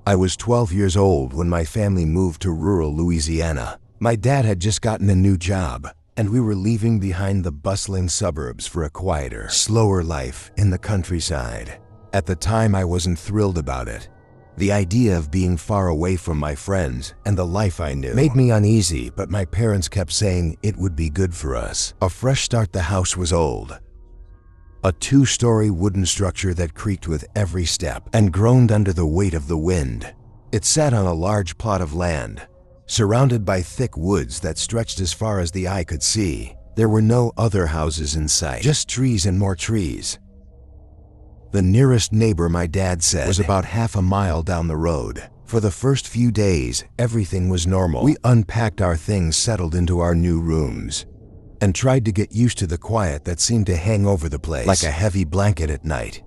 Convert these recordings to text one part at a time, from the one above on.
I was 12 years old when my family moved to rural Louisiana. My dad had just gotten a new job, and we were leaving behind the bustling suburbs for a quieter, slower life in the countryside. At the time, I wasn't thrilled about it. The idea of being far away from my friends and the life I knew made me uneasy, but my parents kept saying it would be good for us. A fresh start. The house was old. A two-story wooden structure that creaked with every step and groaned under the weight of the wind. It sat on a large plot of land, surrounded by thick woods that stretched as far as the eye could see. There were no other houses in sight, just trees and more trees. The nearest neighbor, my dad said, was about half a mile down the road. For the first few days, everything was normal. We unpacked our things, settled into our new rooms, and tried to get used to the quiet that seemed to hang over the place like a heavy blanket at night.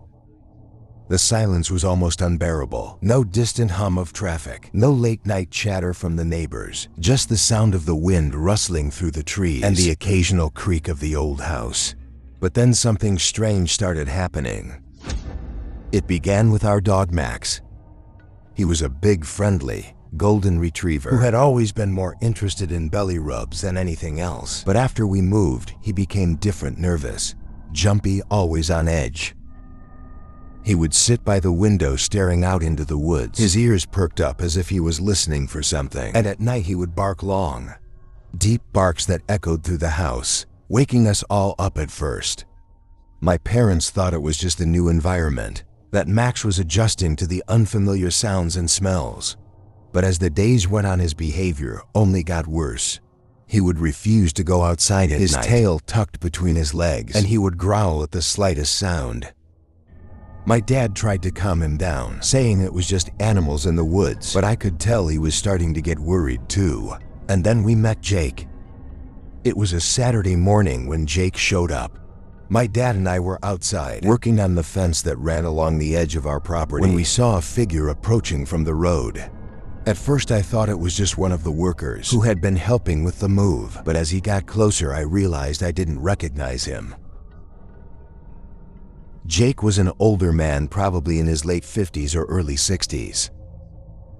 The silence was almost unbearable. No distant hum of traffic, no late-night chatter from the neighbors, just the sound of the wind rustling through the trees and the occasional creak of the old house. But then something strange started happening. It began with our dog Max. He was a big, friendly golden retriever who had always been more interested in belly rubs than anything else. But after we moved, he became different, nervous, jumpy, always on edge. He would sit by the window staring out into the woods, his ears perked up as if he was listening for something. And at night he would bark long, deep barks that echoed through the house, waking us all up at first. My parents thought it was just a new environment, that Max was adjusting to the unfamiliar sounds and smells. But as the days went on, his behavior only got worse. He would refuse to go outside at night, his tail tucked between his legs, and he would growl at the slightest sound. My dad tried to calm him down, saying it was just animals in the woods, but I could tell he was starting to get worried too. And then we met Jake. It was a Saturday morning when Jake showed up. My dad and I were outside, working on the fence that ran along the edge of our property, when we saw a figure approaching from the road. At first I thought it was just one of the workers who had been helping with the move, but as he got closer I realized I didn't recognize him. Jake was an older man, probably in his late 50s or early 60s,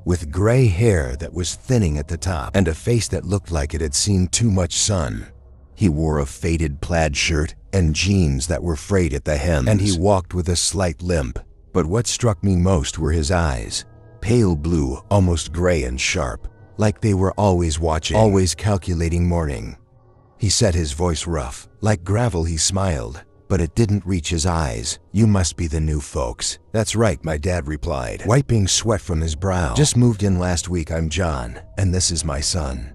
with gray hair that was thinning at the top and a face that looked like it had seen too much sun. He wore a faded plaid shirt and jeans that were frayed at the hems, and he walked with a slight limp. But what struck me most were his eyes, pale blue, almost gray and sharp, like they were always watching, always calculating morning. He said, his voice rough, like gravel. He smiled, but it didn't reach his eyes. "You must be the new folks." "That's right," my dad replied, wiping sweat from his brow. "Just moved in last week. I'm John, and this is my son."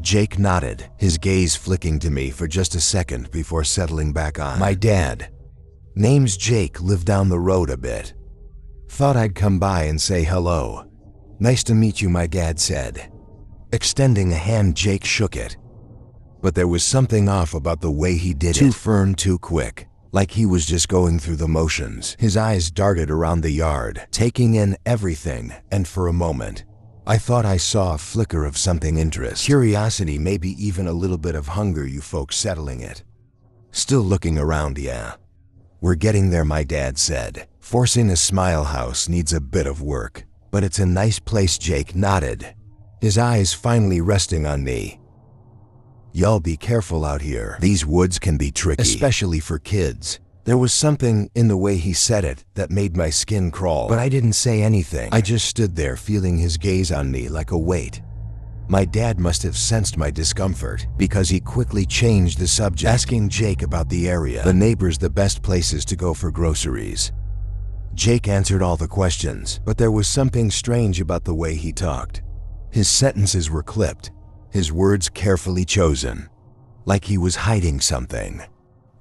Jake nodded, his gaze flicking to me for just a second before settling back on my dad. "Name's Jake, live down the road a bit. Thought I'd come by and say hello." "Nice to meet you," my dad said. Extending a hand, Jake shook it. But there was something off about the way he did it. Too firm, too quick, like he was just going through the motions. His eyes darted around the yard, taking in everything, and for a moment, I thought I saw a flicker of something interesting. Curiosity, maybe even a little bit of hunger. "You folks settling it? Still looking around?" "Yeah. We're getting there," my dad said. "Forcing a smile house needs a bit of work, but it's a nice place." Jake nodded, his eyes finally resting on me. "Y'all be careful out here. These woods can be tricky, especially for kids." There was something in the way he said it that made my skin crawl, but I didn't say anything. I just stood there, feeling his gaze on me like a weight. My dad must have sensed my discomfort, because he quickly changed the subject, asking Jake about the area, the neighbors, the best places to go for groceries. Jake answered all the questions, but there was something strange about the way he talked. His sentences were clipped, his words carefully chosen, like he was hiding something.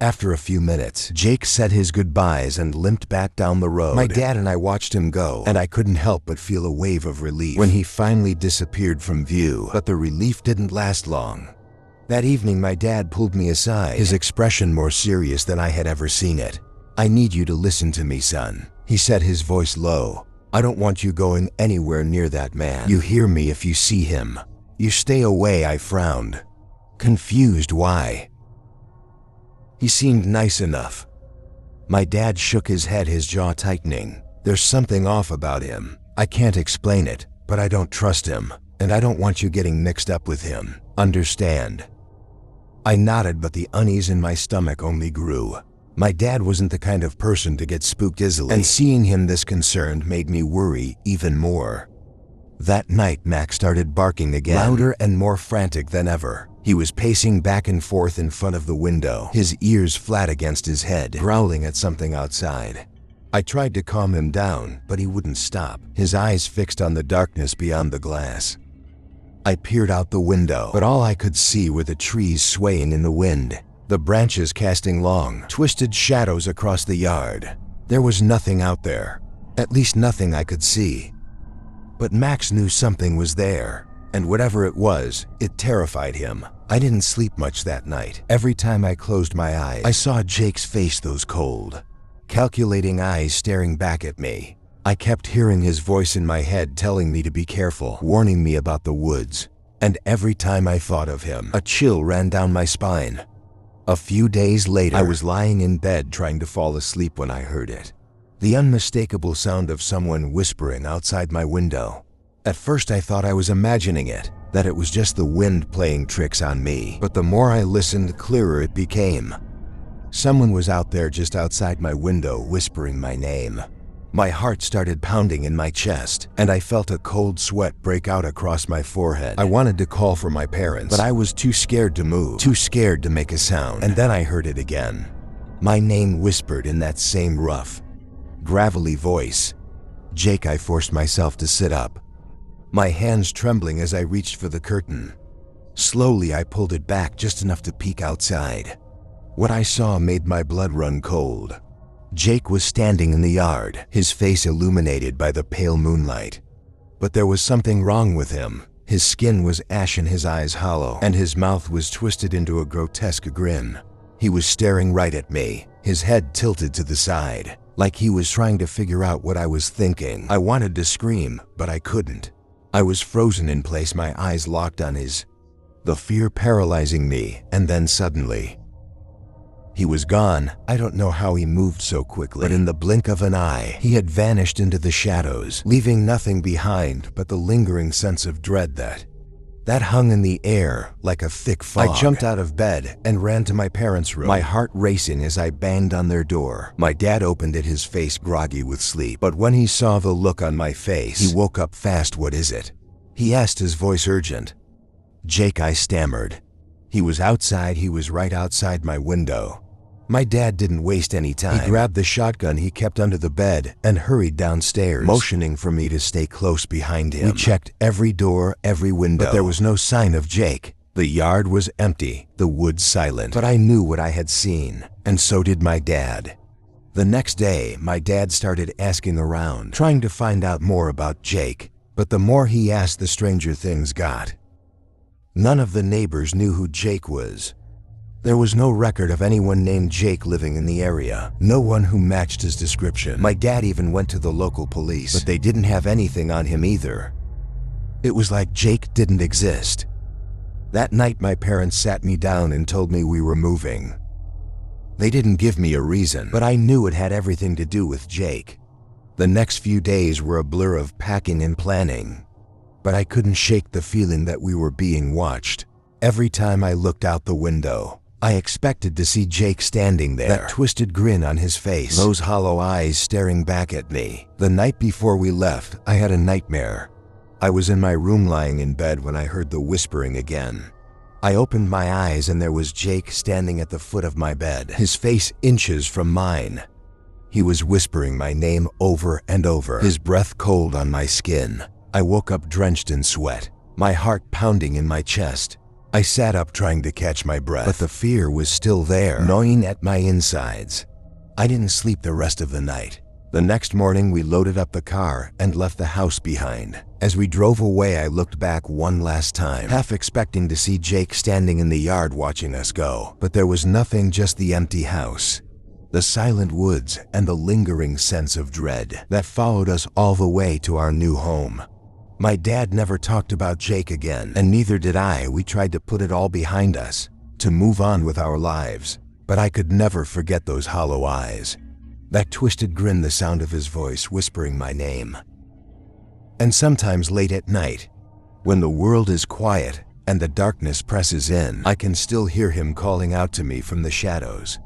After a few minutes, Jake said his goodbyes and limped back down the road. My dad and I watched him go, and I couldn't help but feel a wave of relief when he finally disappeared from view. But the relief didn't last long. That evening, my dad pulled me aside, his expression more serious than I had ever seen it. "I need you to listen to me, son," he said, his voice low. "I don't want you going anywhere near that man. You hear me? If you see him, you stay away." I frowned, confused. "Why? He seemed nice enough." My dad shook his head, his jaw tightening. "There's something off about him. I can't explain it, but I don't trust him, and I don't want you getting mixed up with him. Understand?" I nodded, but the unease in my stomach only grew. My dad wasn't the kind of person to get spooked easily, and seeing him this concerned made me worry even more. That night, Max started barking again, louder and more frantic than ever. He was pacing back and forth in front of the window, his ears flat against his head, growling at something outside. I tried to calm him down, but he wouldn't stop, his eyes fixed on the darkness beyond the glass. I peered out the window, but all I could see were the trees swaying in the wind, the branches casting long, twisted shadows across the yard. There was nothing out there, at least nothing I could see. But Max knew something was there, and whatever it was, it terrified him. I didn't sleep much that night. Every time I closed my eyes, I saw Jake's face, those cold, calculating eyes staring back at me. I kept hearing his voice in my head telling me to be careful, warning me about the woods. And every time I thought of him, a chill ran down my spine. A few days later, I was lying in bed trying to fall asleep when I heard it. The unmistakable sound of someone whispering outside my window. At first I thought I was imagining it, that it was just the wind playing tricks on me. But the more I listened, the clearer it became. Someone was out there just outside my window whispering my name. My heart started pounding in my chest, and I felt a cold sweat break out across my forehead. I wanted to call for my parents, but I was too scared to move, too scared to make a sound. And then I heard it again. My name whispered in that same rough, gravelly voice. "Jake." I forced myself to sit up, my hands trembling as I reached for the curtain. Slowly I pulled it back just enough to peek outside. What I saw made my blood run cold. Jake was standing in the yard, his face illuminated by the pale moonlight. But there was something wrong with him. His skin was ashen, his eyes hollow, and his mouth was twisted into a grotesque grin. He was staring right at me, his head tilted to the side, like he was trying to figure out what I was thinking. I wanted to scream, but I couldn't. I was frozen in place, my eyes locked on his, the fear paralyzing me, and then suddenly, he was gone. I don't know how he moved so quickly, but in the blink of an eye, he had vanished into the shadows, leaving nothing behind but the lingering sense of dread that hung in the air like a thick fog. I jumped out of bed and ran to my parents' room, my heart racing as I banged on their door. My dad opened it, his face groggy with sleep, but when he saw the look on my face, he woke up fast. "What is it?" he asked, his voice urgent. "Jake," I stammered. "He was outside, he was right outside my window." My dad didn't waste any time. He grabbed the shotgun he kept under the bed and hurried downstairs, motioning for me to stay close behind him. We checked every door, every window, but there was no sign of Jake. The yard was empty, the woods silent, but I knew what I had seen, and so did my dad. The next day, my dad started asking around, trying to find out more about Jake, but the more he asked, the stranger things got. None of the neighbors knew who Jake was. There was no record of anyone named Jake living in the area, no one who matched his description. My dad even went to the local police, but they didn't have anything on him either. It was like Jake didn't exist. That night, my parents sat me down and told me we were moving. They didn't give me a reason, but I knew it had everything to do with Jake. The next few days were a blur of packing and planning, but I couldn't shake the feeling that we were being watched. Every time I looked out the window, I expected to see Jake standing there, that twisted grin on his face, those hollow eyes staring back at me. The night before we left, I had a nightmare. I was in my room lying in bed when I heard the whispering again. I opened my eyes and there was Jake standing at the foot of my bed, his face inches from mine. He was whispering my name over and over, his breath cold on my skin. I woke up drenched in sweat, my heart pounding in my chest. I sat up trying to catch my breath, but the fear was still there, gnawing at my insides. I didn't sleep the rest of the night. The next morning, we loaded up the car and left the house behind. As we drove away, I looked back one last time, half expecting to see Jake standing in the yard watching us go. But there was nothing, just the empty house, the silent woods, and the lingering sense of dread that followed us all the way to our new home. My dad never talked about Jake again, and neither did I. We tried to put it all behind us, to move on with our lives. But I could never forget those hollow eyes, that twisted grin, the sound of his voice whispering my name. And sometimes late at night, when the world is quiet and the darkness presses in, I can still hear him calling out to me from the shadows.